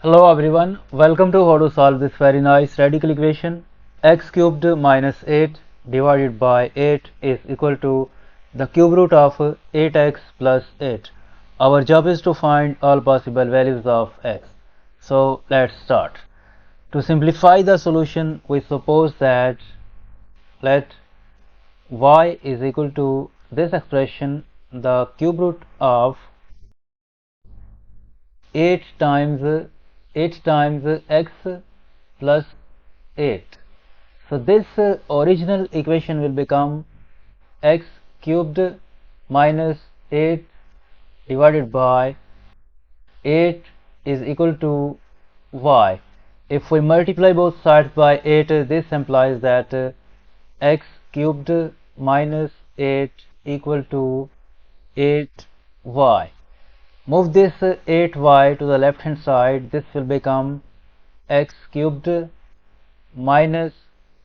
Hello everyone, welcome to how to solve this very nice radical equation. X cubed minus 8 divided by 8 is equal to the cube root of 8x plus 8. Our job is to find all possible values of x. So let's start. To simplify the solution, we suppose that let y is equal to this expression, the cube root of 8 times x plus 8. So this original equation will become x cubed minus 8 divided by 8 is equal to y. If we multiply both sides by 8, this implies that x cubed minus 8 equal to 8y. Move this 8y to the left hand side. This will become x cubed minus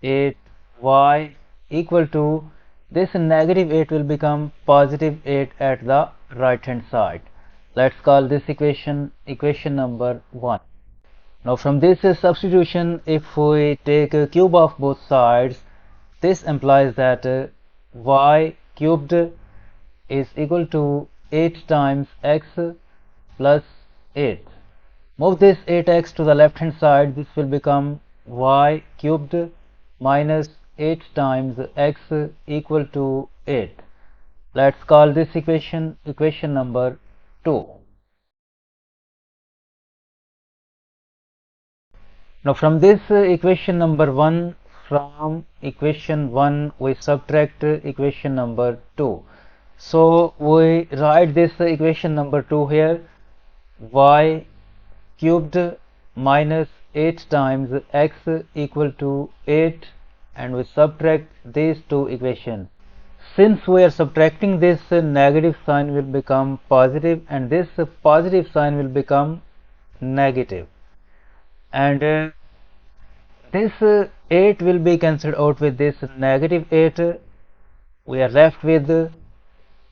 8y equal to, this negative 8 will become positive 8 at the right hand side. Let's call this equation number 1. Now from this substitution, if we take a cube of both sides, this implies that y cubed is equal to 8 times x plus 8. Move this 8x to the left hand side. This will become y cubed minus 8 times x equal to 8. Let's call this equation number 2. Now from this equation number 1, from equation 1 we subtract equation number 2. So we write this equation number 2 here, y cubed minus 8 times x equal to 8, and we subtract these two equations. Since we are subtracting, this negative sign will become positive and this positive sign will become negative, and this 8 will be cancelled out with this negative 8. We are left with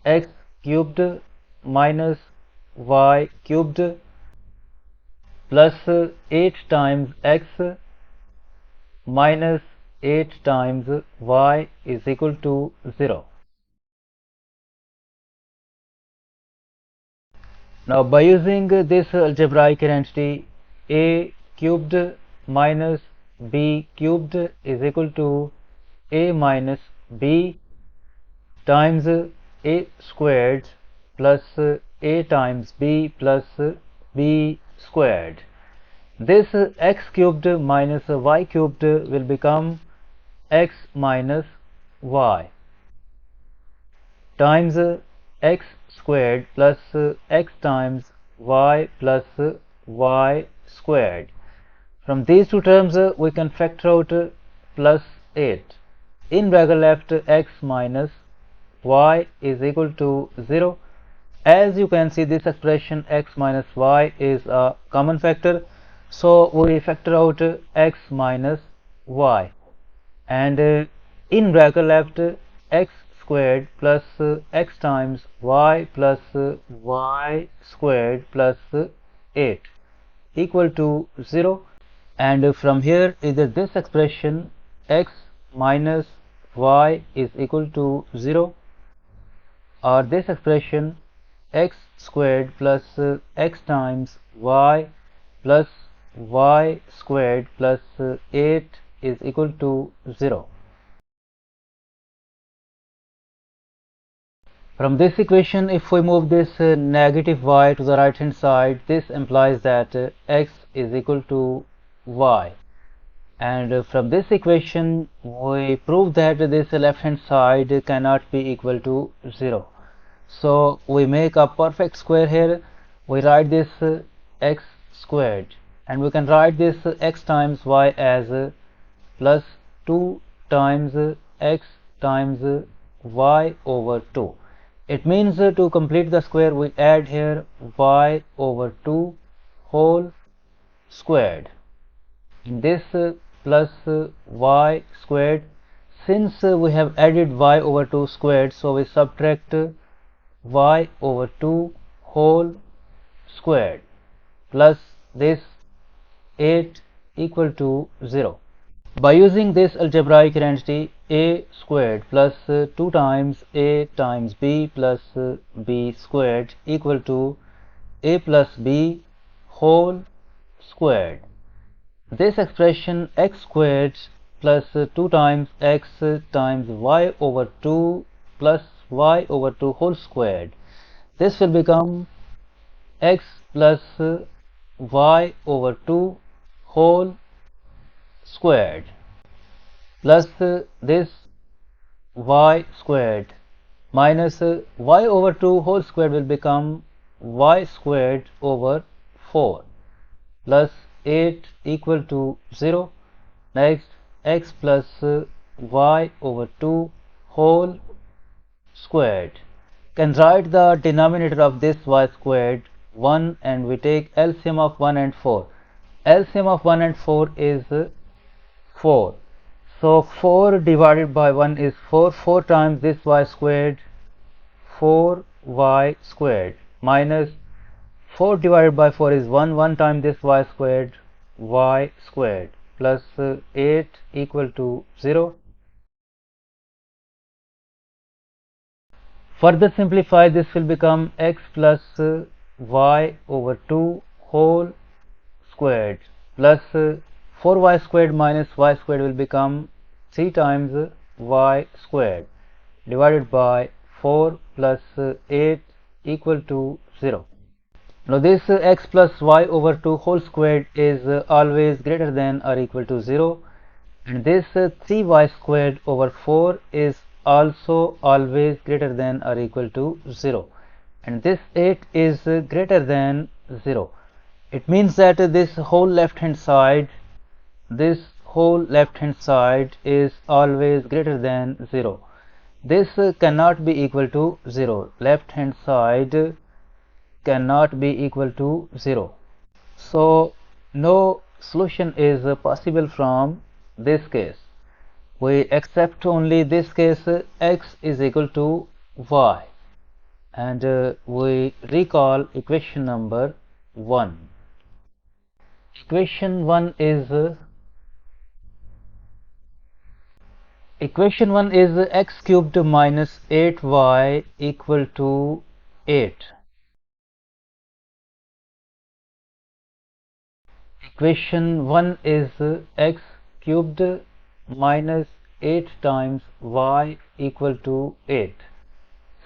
x cubed minus y cubed plus 8 times x minus 8 times y is equal to 0. Now by using this algebraic identity, a cubed minus b cubed is equal to a minus b times a squared plus a times b plus b squared. This x cubed minus y cubed will become x minus y times x squared plus x times y plus y squared. From these two terms we can factor out plus 8. In bracket left, x minus y is equal to 0. As you can see, this expression x minus y is a common factor, so we factor out x minus y, and in bracket left, x squared plus x times y plus y squared plus 8 equal to 0. And from here, either this expression x minus y is equal to 0, or this expression x squared plus x times y plus y squared plus 8 is equal to 0. From this equation, if we move this negative y to the right hand side, this implies that x is equal to y. And from this equation, we prove that this left hand side cannot be equal to 0. So we make a perfect square here. We write this x squared, and we can write this x times y as plus 2 times x times y over 2. It means to complete the square, we add here y over 2 whole squared. This plus y squared. Since we have added y over 2 squared, so we subtract y over 2 whole squared plus this 8 equal to 0. By using this algebraic identity, a squared plus 2 times a times b plus b squared equal to a plus b whole squared. This expression x squared plus 2 times x times y over 2 plus y over 2 whole squared. This will become x plus y over 2 whole squared plus this y squared minus y over 2 whole squared will become y squared over 4 plus 8 equal to 0. Next, x plus y over 2 whole squared. Can write the denominator of this y squared 1 and we take LCM of 1 and 4. LCM of 1 and 4 is 4. So 4 divided by 1 is 4. 4 times this y squared, 4y squared, minus 4 divided by 4 is 1. 1 times this y squared, y squared, plus 8 equal to 0. Further simplify, this will become x plus y over 2 whole squared plus 4y squared minus y squared will become 3 times y squared divided by 4 plus 8 equal to 0. Now this x plus y over 2 whole squared is always greater than or equal to 0, and this 3y squared over 4 is also always greater than or equal to 0, and this 8 is greater than 0. It means that this whole left hand side is always greater than 0. This cannot be equal to 0. Left hand side cannot be equal to 0. So no solution is possible from this case. We accept only this case, x is equal to y, and we recall equation number 1. Equation 1 is x cubed minus 8y equal to 8. Equation 1 is x cubed minus 8 times y equal to 8.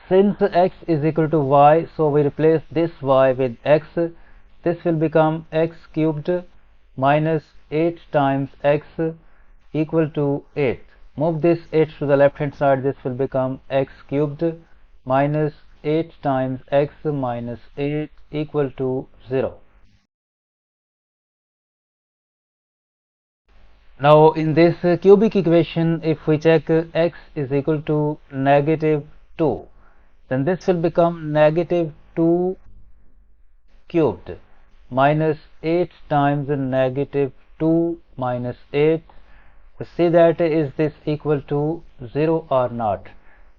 Since x is equal to y, so we replace this y with x. This will become x cubed minus 8 times x equal to 8. Move this 8 to the left hand side. This will become x cubed minus 8 times x minus 8 equal to 0. Now in this cubic equation, if we check x is equal to negative 2, then this will become negative 2 cubed minus 8 times negative 2 minus 8. We see that is this equal to 0 or not.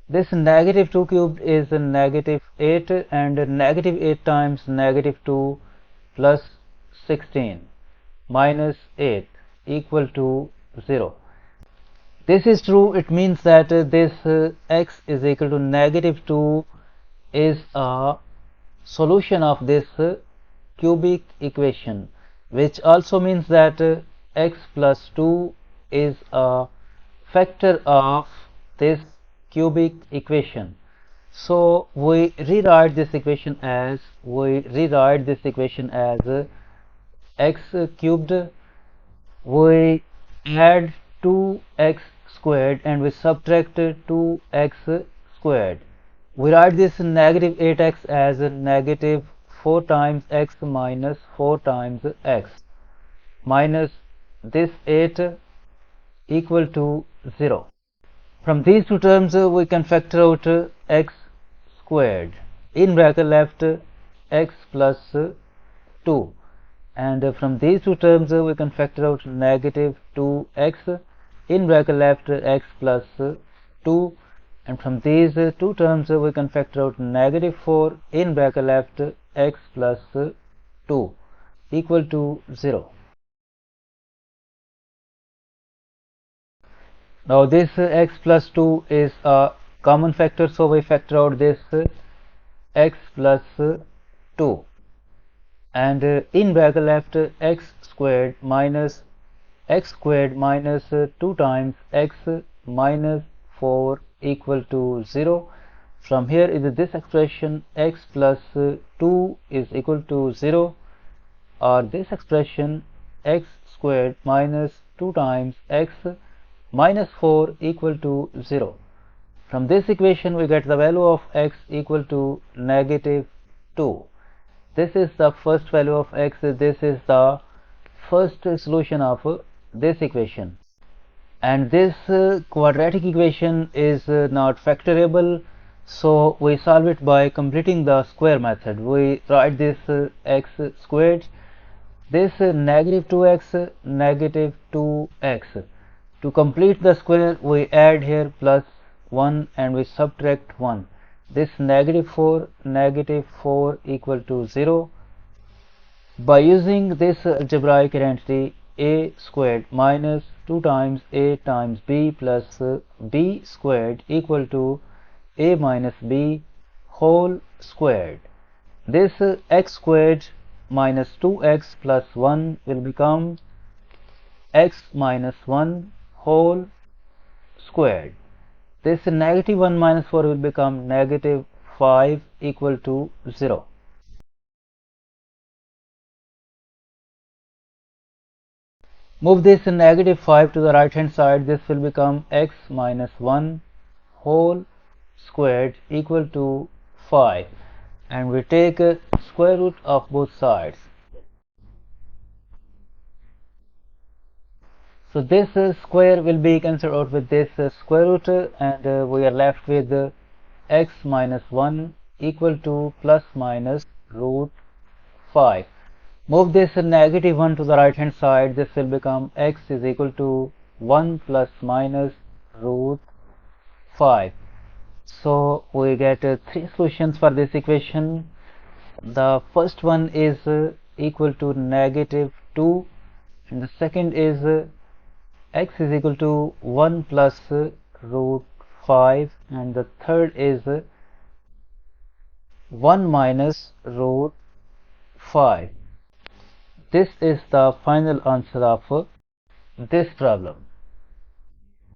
This negative 2 cubed is negative 8, and negative 8 times negative 2 plus 16 minus 8 equal to 0. This is true. It means that this x is equal to negative 2 is a solution of this cubic equation, which also means that x plus 2 is a factor of this cubic equation. So we rewrite this equation as x cubed. We add 2x squared and we subtract 2x squared. We write this negative 8x as negative 4 times x minus 4 times x minus this 8 equal to 0. From these two terms we can factor out x squared. In bracket left x plus 2, and from these two terms we can factor out negative 2x. In bracket left x plus 2, and from these two terms we can factor out negative 4. In bracket left x plus 2 equal to 0. Now this x plus 2 is a common factor, so we factor out this x plus 2, and in bracket left x squared minus 2 times x minus 4 equal to 0. From here is this expression x plus 2 is equal to 0, or this expression x squared minus 2 times x minus 4 equal to 0. From this equation we get the value of x equal to negative 2. This is the first value of x. This is the first solution of this equation, and this quadratic equation is not factorable, so we solve it by completing the square method. We write this x squared, this negative 2x, negative 2x. To complete the square we add here plus 1 and we subtract 1. This negative 4 equal to 0. By using this algebraic identity, a squared minus 2 times a times b plus b squared equal to a minus b whole squared. This x squared minus 2x plus 1 will become x minus 1 whole squared. This negative 1 minus 4 will become negative 5 equal to 0. Move this negative 5 to the right hand side. This will become x minus 1 whole squared equal to 5, and we take square root of both sides. So this square will be cancelled out with this square root, and we are left with x minus 1 equal to plus minus root 5. Move this negative 1 to the right hand side. This will become x is equal to 1 plus minus root 5. So we get 3 solutions for this equation. The first one is equal to negative 2, and the second is x is equal to 1 plus root 5, and the third is 1 minus root 5. This is the final answer of this problem.